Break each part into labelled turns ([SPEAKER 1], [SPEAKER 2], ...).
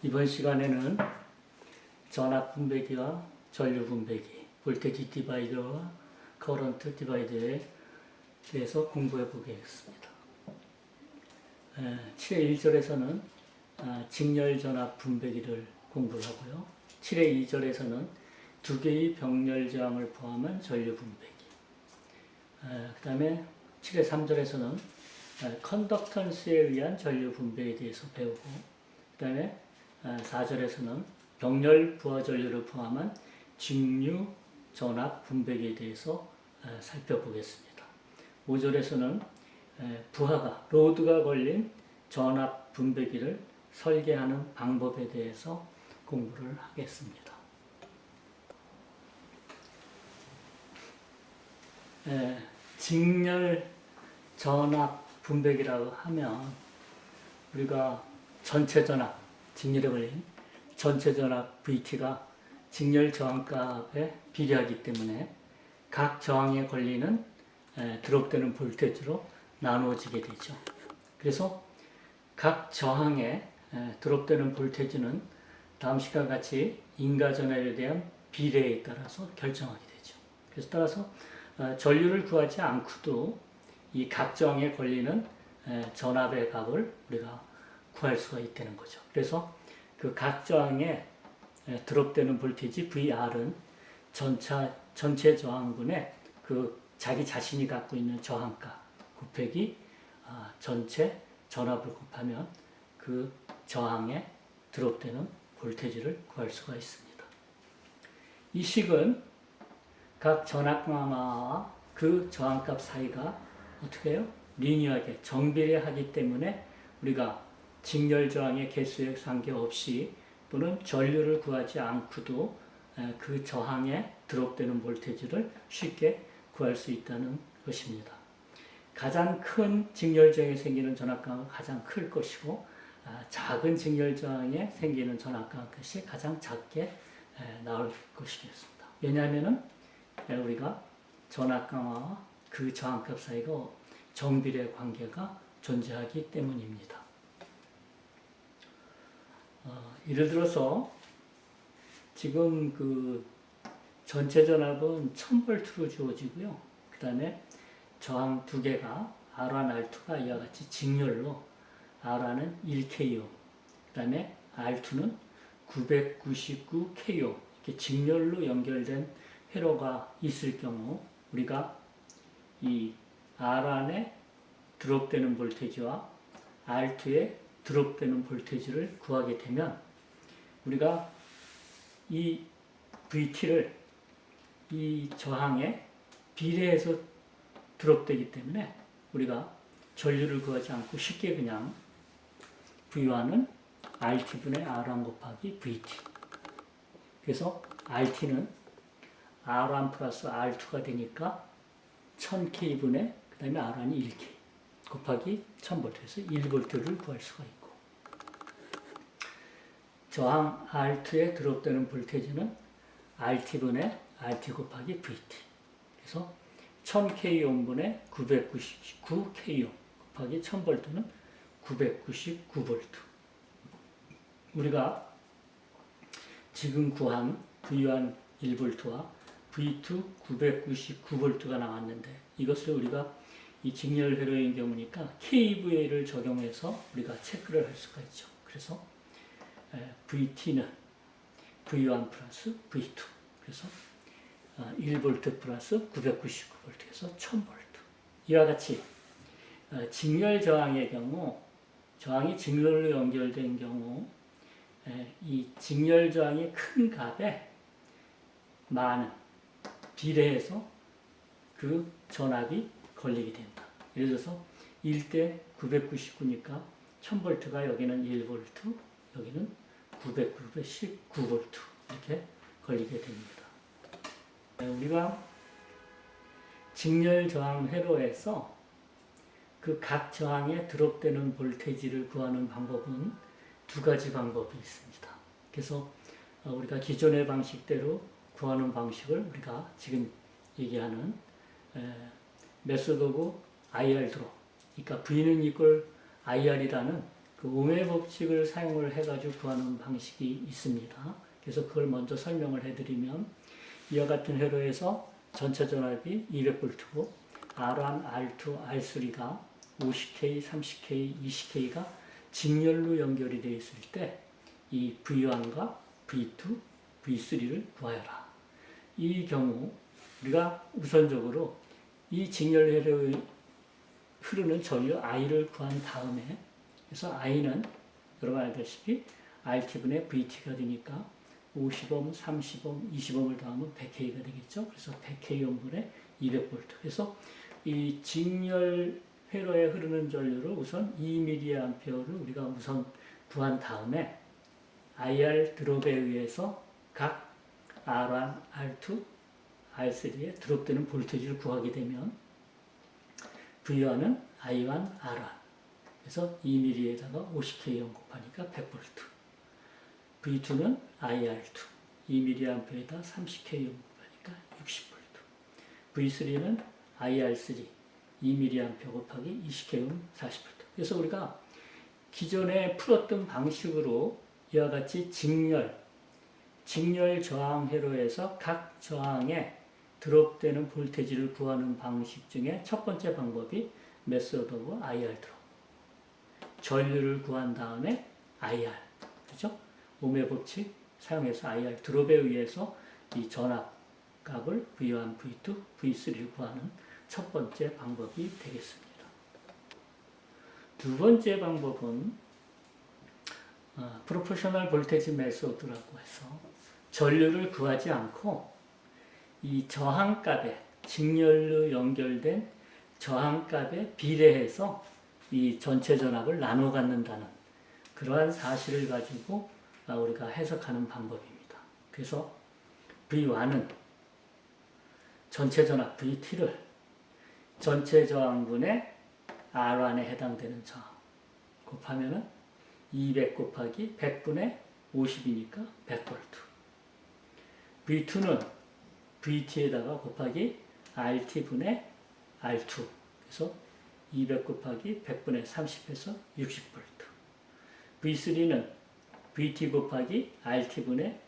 [SPEAKER 1] 이번 시간에는 전압 분배기와 전류 분배기, 볼테지 디바이더와 커런트 디바이더에 대해서 공부해 보겠습니다. 7회 1절에서는 직렬 전압 분배기를 공부를 하고요. 7회 2절에서는 두 개의 병렬 저항을 포함한 전류 분배기. 그 다음에 7회 3절에서는 컨덕턴스에 의한 전류 분배에 대해서 배우고, 그 다음에 4절에서는 병렬 부하 전류를 포함한 직류 전압 분배기에 대해서 살펴보겠습니다. 5절에서는 부하가, 로드가 걸린 전압 분배기를 설계하는 방법에 대해서 공부를 하겠습니다. 직렬 전압 분배기라고 하면 우리가 전체 전압, 직렬에 걸린 전체 전압 VT가 직렬 저항값에 비례하기 때문에 각 저항에 걸리는 드롭되는 볼테지로 나누어지게 되죠. 그래서 각 저항에 드롭되는 볼테지는 다음 시간과 같이 인가 전압에 대한 비례에 따라서 결정하게 되죠. 그래서 따라서 전류를 구하지 않고도 이 각 저항에 걸리는 전압의 값을 우리가 구할 수가 있다는 거죠. 그래서 그 각 저항에 드롭되는 볼테지 VR은 전체 저항분의 그 자기 자신이 갖고 있는 저항값 곱하기 전체 전압을 곱하면 그 저항에 드롭되는 볼테지를 구할 수가 있습니다. 이 식은 각 전압값과 그 저항값 사이가 어떻게 해요? 리니어하게 정비례하기 때문에 우리가 직렬 저항의 개수에 상관없이 또는 전류를 구하지 않고도 그 저항에 드롭되는 볼테지를 쉽게 구할 수 있다는 것입니다. 가장 큰 직렬 저항에 생기는 전압값은 가장 클 것이고, 작은 직렬 저항에 생기는 전압값이 가장 작게 나올 것이겠습니다. 왜냐하면 우리가 전압값과 그 저항값 사이가 정비례 관계가 존재하기 때문입니다. 예를 들어서 지금 그 전체 전압은 1000V로 주어지고요. 그 다음에 저항 두 개가 R1, R2가 이와 같이 직렬로 R1은 1kΩ, 그 다음에 R2는 999kΩ 이렇게 직렬로 연결된 회로가 있을 경우 우리가 이 R1에 드롭되는 볼테지와 R2에 드롭되는 볼테지를 구하게 되면 우리가 이 VT를 이 저항에 비례해서 드롭되기 때문에 우리가 전류를 구하지 않고 쉽게 그냥 V1은 RT분의 R1 곱하기 VT, 그래서 RT는 R1 플러스 R2가 되니까 1000K분의 그 다음에 R1이 1K 곱하기 1000V에서 1V를 구할 수가 있고, 저항 R2에 드롭되는 볼테지는 RT분의 RT 곱하기 VT, 그래서 1000K옴분의 999K옴 곱하기 1000V는 999V. 우리가 지금 구한 V1 1V와 V2 999V가 나왔는데 이것을 우리가 이 직렬 회로인 경우니까 KVA를 적용해서 우리가 체크를 할 수가 있죠. 그래서 VT는 V1 플러스 V2, 그래서 1V 플러스 999V에서 1000V. 이와 같이 직렬 저항의 경우, 저항이 직렬로 연결된 경우 이 직렬 저항의 큰 값에 많은 비례해서 그 전압이 걸리게 된다. 예를 들어서 1대 999니까 1000V가 여기는 1V, 여기는 999V 이렇게 걸리게 됩니다. 우리가 직렬 저항 회로에서 그 각 저항에 드롭되는 볼테지를 구하는 방법은 두 가지 방법이 있습니다. 그래서 우리가 기존의 방식대로 구하는 방식을 우리가 지금 얘기하는 메소드 오브 IR 드롭, 그러니까 V는 이퀄 IR이라는 그 오매 법칙을 사용을 해가지고 구하는 방식이 있습니다. 그래서 그걸 먼저 설명을 해드리면 이와 같은 회로에서 전체 전압이 200V고 R1, R2, R3가 50K, 30K, 20K가 직렬로 연결이 되어 있을 때 이 V1과 V2, V3를 구하여라. 이 경우 우리가 우선적으로 이 직렬 회로에 흐르는 전류 I를 구한 다음에 그래서 I는 여러분 알다시피 RT분의 VT가 되니까 50옴, 30옴, 20옴을 더하면 100K가 되겠죠. 그래서 100K옴분의 200V. 그래서 이 직렬 회로에 흐르는 전류를 우선 2mA를 우리가 우선 구한 다음에 IR 드롭에 의해서 각 R1, R2, R3에 드롭되는 볼테이지를 구하게 되면 V1은 I1, R1 그래서 2mA에다가 50K옴 곱하니까 100V V2는 IR2 2mA에다 30K옴 곱하니까 60V V3는 IR3 2mA 곱하기 20K옴 40V 그래서 우리가 기존에 풀었던 방식으로 이와 같이 직렬 저항 회로에서 각 저항에 드롭되는 볼테이지를 구하는 방식 중에 첫 번째 방법이 메소드 오브 IR 드롭. 전류를 구한 다음에 IR. 그죠? 오메 법칙 사용해서 IR 드롭에 의해서 이 전압 값을 V1, V2, V3를 구하는 첫 번째 방법이 되겠습니다. 두 번째 방법은 프로포셔널 볼테이지 메소드라고 해서 전류를 구하지 않고 이 저항값에 직렬로 연결된 저항값에 비례해서 이 전체 전압을 나눠 갖는다는 그러한 사실을 가지고 우리가 해석하는 방법입니다. 그래서 V1은 전체 전압 VT를 전체 저항분의 R1에 해당되는 저항 곱하면은 200 곱하기 100분의 50이니까 100V. V2는 VT에다가 곱하기 RT분의 R2. 그래서 200 곱하기 100분의 30해서 60V. V3는 VT 곱하기 RT분의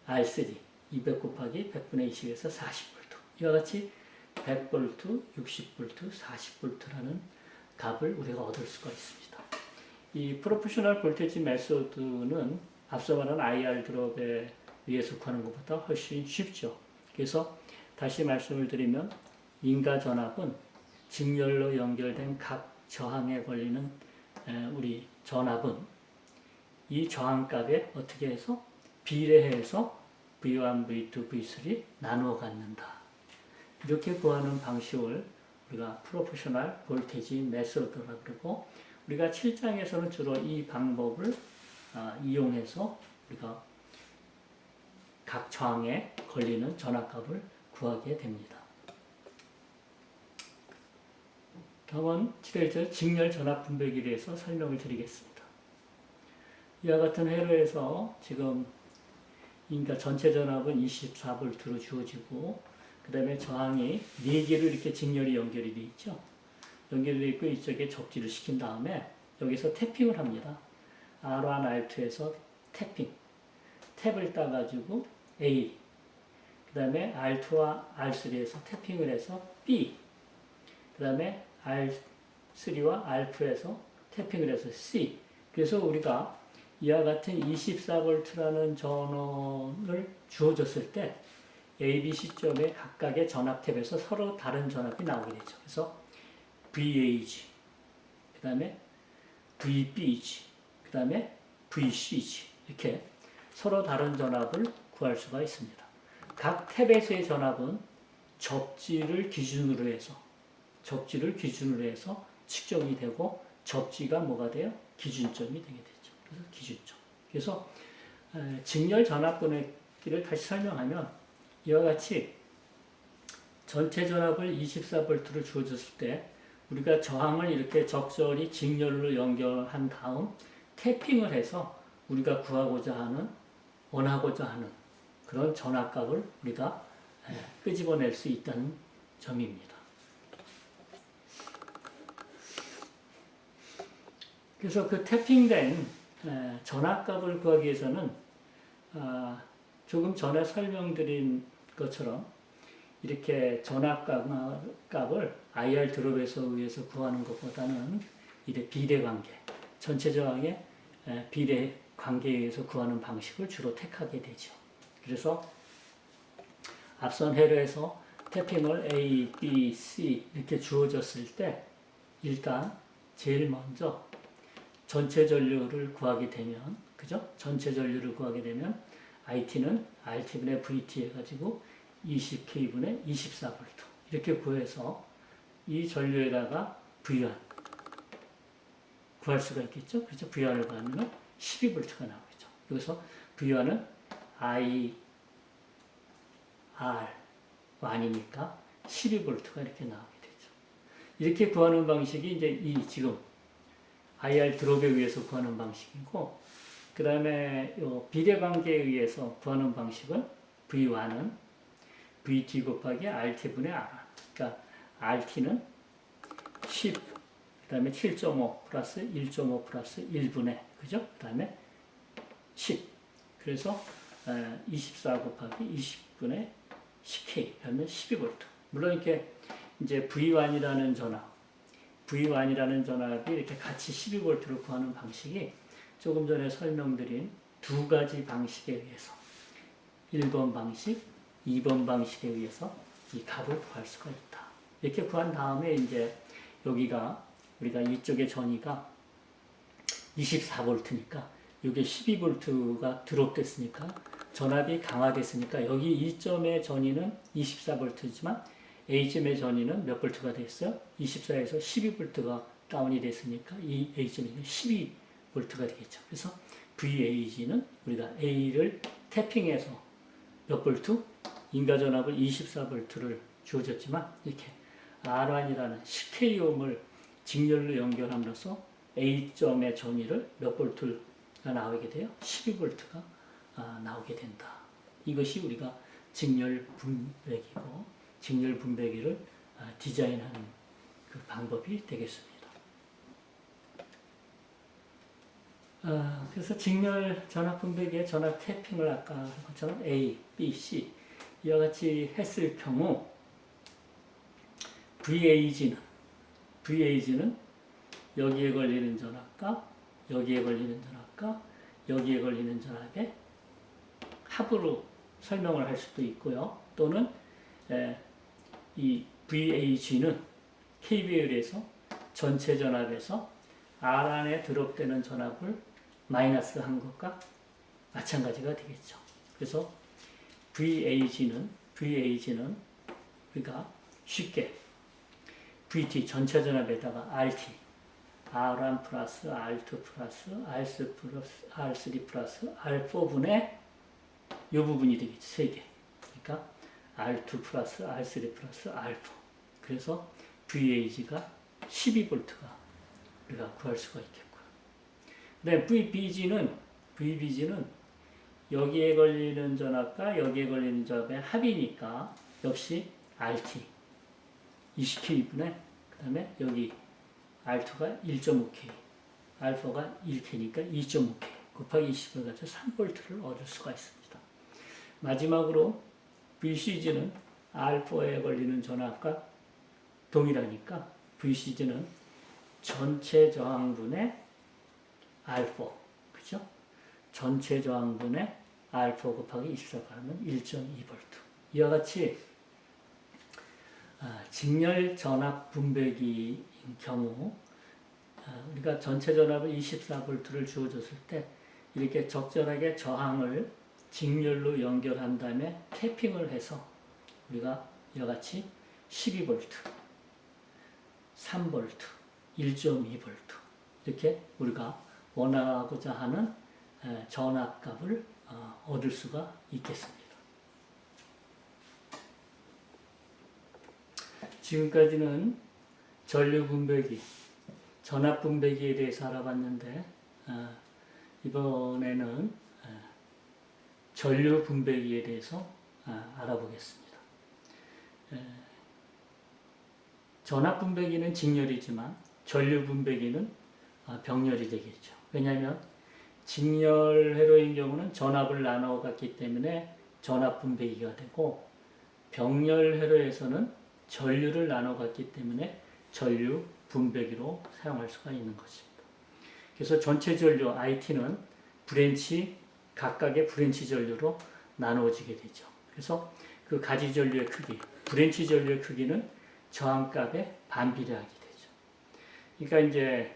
[SPEAKER 1] R3. 200 곱하기 100분의 20에서 40V. 이와 같이 100V, 60V, 40V라는 값을 우리가 얻을 수가 있습니다. 이 프로포셔널 볼테이지 메소드는 앞서 말한 IR 드롭에 의해서 구하는 것보다 훨씬 쉽죠. 그래서 다시 말씀을 드리면 인가 전압은 직렬로 연결된 각 저항에 걸리는 우리 전압은 이 저항값에 어떻게 해서 비례해서 V1, V2, V3 나누어 갖는다. 이렇게 구하는 방식을 우리가 프로포셔널 볼테이지 메소드라고 그러고 우리가 7장에서는 주로 이 방법을 이용해서 우리가 각 저항에 걸리는 전압값을 구하게 됩니다. 다음은 7회절 직렬 전압 분배기에 대해서 설명을 드리겠습니다. 이와 같은 회로에서 지금 그러니까 전체 전압은 24V로 주어지고 그 다음에 저항이 4개로 이렇게 직렬이 연결이 되어 있죠. 연결되어 있고 이쪽에 접지를 시킨 다음에 여기서 태핑을 합니다. R1, R2에서 태핑. 탭을 따가지고 A. 그 다음에 R2와 R3에서 태핑을 해서 B. 그 다음에 R3와 R2에서 태핑을 해서 C. 그래서 우리가 이와 같은 24V라는 전원을 주어졌을 때 A, B, C점의 각각의 전압 탭에서 서로 다른 전압이 나오게 되죠. 그래서 VAG, 그 다음에 VBG, 그 다음에 VCG 이렇게 서로 다른 전압을 구할 수가 있습니다. 각 탭에서의 전압은 접지를 기준으로 해서 측정이 되고 접지가 뭐가 돼요? 기준점이 되게 되죠. 그래서 기준점. 그래서 직렬 전압 보내기를 다시 설명하면 이와 같이 전체 전압을 24V로 주어졌을 때 우리가 저항을 이렇게 적절히 직렬로 연결한 다음 태핑을 해서 우리가 원하고자 하는 그런 전압값을 우리가 끄집어낼 수 있다는 점입니다. 그래서 그 태핑된 전압값을 구하기 위해서는 조금 전에 설명드린 것처럼 이렇게 전압값을 IR 드롭에서 의해서 구하는 것보다는 이래 비례관계, 전체 저항의 비례관계에 의해서 구하는 방식을 주로 택하게 되죠. 그래서 앞선 회로에서 태핑을 A, B, C 이렇게 주어졌을 때 일단 제일 먼저 전체 전류를 구하게 되면, 그죠? 전체 전류를 구하게 되면 IT는 RT분의 VT 해가지고 20K분의 24V 이렇게 구해서 이 전류에다가 V1 구할 수가 있겠죠? 그렇죠? V1을 구하면 12V가 나오겠죠. 여기서 V1은 I, R, 아니니까 12V가 이렇게 나오게 되죠. 이렇게 구하는 방식이 이제 이 지금 IR 드롭에 의해서 구하는 방식이고, 그 다음에 비례관계에 의해서 구하는 방식은 V1은 VT 곱하기 RT분의 R. 그러니까 RT는 10, 그 다음에 7.5 플러스 1.5 플러스 1분의, 그죠? 그 다음에 10. 그래서 24 곱하기 20분의 10K 하면 12V. 물론 이렇게 이제 V1이라는 전압이 이렇게 같이 12V로 구하는 방식이 조금 전에 설명드린 두 가지 방식에 의해서 1번 방식, 2번 방식에 의해서 이 값을 구할 수가 있다. 이렇게 구한 다음에 이제 여기가 우리가 이쪽의 전위가 24V니까 이게 12V가 드롭됐으니까 전압이 강화됐으니까 여기 이 점의 전위는 24V지만 A점의 전위는 몇 V가 됐어요? 24에서 12V가 다운이 됐으니까 이 A점에는 12V가 되겠죠. 그래서 VAG는 우리가 A를 태핑해서 몇 볼트? 인가전압을 24V를 주어졌지만 이렇게 R1이라는 10K옴을 직렬로 연결함으로써 A점의 전위를 몇 볼트가 나오게 돼요? 12V가 나오게 된다. 이것이 우리가 직렬 분배기고 직렬 분배기를 디자인하는 그 방법이 되겠습니다. 그래서 직렬 전압 분배기의 전압 태핑을 아까 한 것처럼 A, B, C 이와 같이 했을 경우 VAG는 여기에 걸리는 전압과 여기에 걸리는 전압과 여기에 걸리는 전압의 합으로 설명을 할 수도 있고요. 또는 이 VAG는 KBL에서 전체 전압에서 R 안에 드롭되는 전압을 마이너스 한 것과 마찬가지가 되겠죠. 그래서 VAG는 우리가 쉽게 VT 전체 전압에다가 RT R1 플러스 R2 플러스 R3 플러스 R3 플러스 R4분의 이 부분이 되겠죠. 세 개. 그러니까 R2 플러스 R3 플러스 R4. 그래서 VAG가 12V가 우리가 구할 수가 있겠고요. 네, VBG는 여기에 걸리는 전압과 여기에 걸리는 전압의 합이니까 역시 RT 20K분의 그 다음에 여기 R2가 1.5K, 알파가 1K니까 2.5K 곱하기 20을 가지고 3V를 얻을 수가 있습니다. 마지막으로 VCG는 알파에 걸리는 전압과 동일하니까 VCG는 전체 저항분의 알파, 그죠? 전체 저항분의 알파 곱하기 24가 하면 1.2V. 이와 같이 직렬 전압 분배기인 경우 우리가 전체 전압을 24V를 주어졌을 때 이렇게 적절하게 저항을 직렬로 연결한 다음에 태핑을 해서 우리가 이와 같이 12V, 3V, 1.2V 이렇게 우리가 원하고자 하는 전압값을 얻을 수가 있겠습니다. 지금까지는 전류 분배기, 전압 분배기에 대해서 알아봤는데 이번에는 전류 분배기에 대해서 알아보겠습니다. 전압 분배기는 직렬이지만 전류 분배기는 병렬이 되겠죠. 왜냐하면 직렬 회로인 경우는 전압을 나눠 갔기 때문에 전압 분배기가 되고, 병렬 회로에서는 전류를 나눠 갔기 때문에 전류 분배기로 사용할 수가 있는 것입니다. 그래서 전체 전류 IT는 각각의 브랜치 전류로 나누어지게 되죠. 그래서 그 가지 전류의 크기, 브랜치 전류의 크기는 저항값에 반비례하게 되죠. 그러니까 이제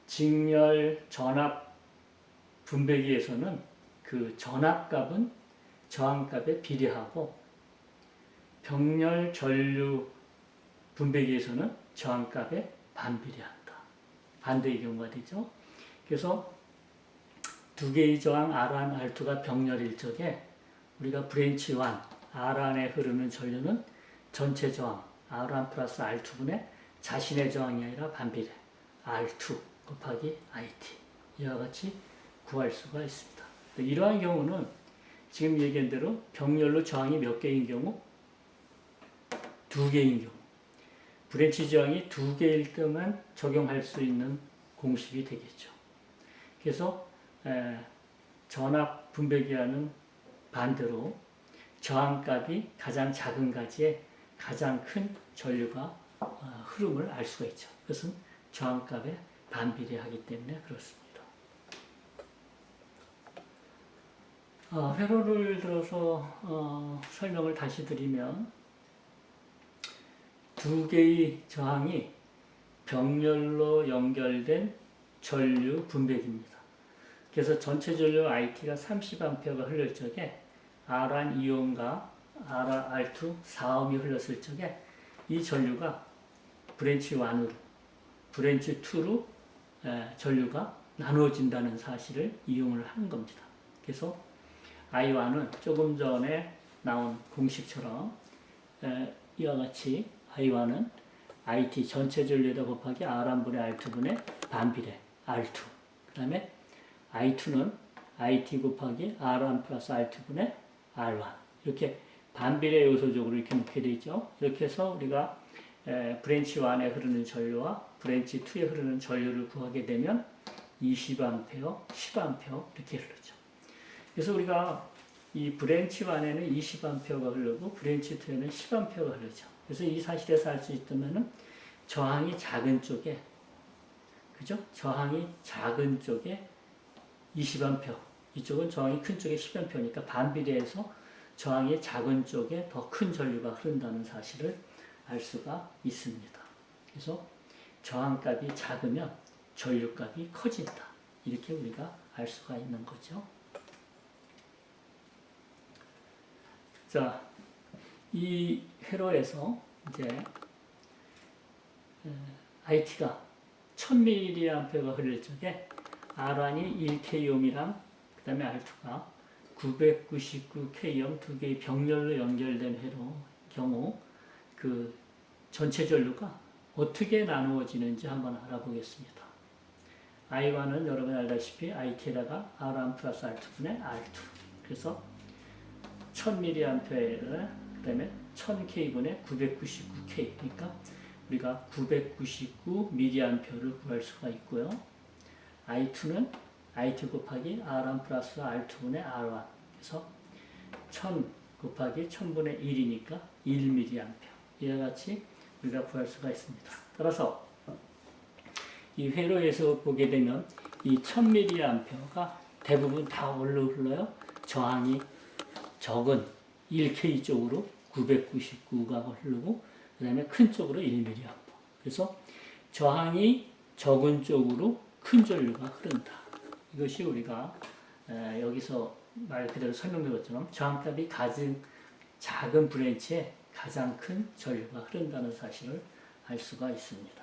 [SPEAKER 1] 직렬 전압 분배기에서는 그 전압값은 저항값에 비례하고, 병렬 전류 분배기에서는 저항값에 반비례한다. 반대의 경우가 되죠. 그래서 두 개의 저항 R1, R2가 병렬일 적에 우리가 브랜치 1, R 안에 흐르는 전류는 전체 저항 R1 플러스 R2분의 자신의 저항이 아니라 반비례 R2 곱하기 IT, 이와 같이 구할 수가 있습니다. 이러한 경우는 지금 얘기한 대로 병렬로 저항이 몇 개인 경우? 두 개인 경우. 브랜치 저항이 두 개일 때만 적용할 수 있는 공식이 되겠죠. 그래서 전압 분배기와는 반대로 저항값이 가장 작은 가지에 가장 큰 전류가 흐름을 알 수가 있죠. 그것은 저항값에 반비례하기 때문에 그렇습니다. 회로를 들어서 설명을 다시 드리면, 두 개의 저항이 병렬로 연결된 전류 분배기입니다. 그래서 전체 전류 IT가 30A가 흘릴 적에 R1 2옴과 R2 4옴이 흘렀을 적에 이 전류가 브랜치 1으로, 브랜치 2로 전류가 나누어진다는 사실을 이용을 하는 겁니다. 그래서 I1은 조금 전에 나온 공식처럼 이와 같이 I1은 IT 전체 전류에다 곱하기 R1분의 R2분의 반비례 R2, 그 다음에 I2는 IT 곱하기 R1 플러스 R2분의 R1, 이렇게 반비례 요소적으로 이렇게 놓게 되죠. 이렇게 해서 우리가 브랜치 1에 흐르는 전류와 브랜치 2에 흐르는 전류를 구하게 되면 20A, 10A 이렇게 흐르죠. 그래서 우리가 이 브랜치 1에는 20A가 흐르고 브랜치 2에는 10A가 흐르죠. 그래서 이 사실에서 알 수 있다면은 저항이 작은 쪽에, 그죠? 저항이 작은 쪽에 20A, 이쪽은 저항이 큰 쪽에 10A니까 반비례해서 저항이 작은 쪽에 더 큰 전류가 흐른다는 사실을 알 수가 있습니다. 그래서 저항값이 작으면 전류값이 커진다. 이렇게 우리가 알 수가 있는 거죠. 자, 이 회로에서 이제 IT가 1000mA가 흐를 적에 R1이 1K옴이랑 그 다음에 R2가 999K옴 두 개의 병렬로 연결된 회로 경우 그 전체 전류가 어떻게 나누어지는지 한번 알아보겠습니다. I1은 여러분이 알다시피 IT에다가 R1 플러스 R2분의 R2, 그래서 1000mA를 그 다음에 1000K분의 999K, 그러니까 우리가 999mA를 구할 수가 있고요. I2는 IT 곱하기 R1 플러스 R2분의 R1, 그래서 1000 곱하기 1000분의 1이니까 1mA, 이와 같이 우리가 구할 수가 있습니다. 따라서 이 회로에서 보게 되면 이 1000mA가 대부분 다 어디로 흘러요? 저항이 적은 1K 쪽으로 999가 흐르고, 그 다음에 큰 쪽으로 1mA. 그래서 저항이 적은 쪽으로 큰 전류가 흐른다. 이것이 우리가 여기서 말 그대로 설명드린 것처럼 저항값이 가장 작은 브랜치에 가장 큰 전류가 흐른다는 사실을 알 수가 있습니다.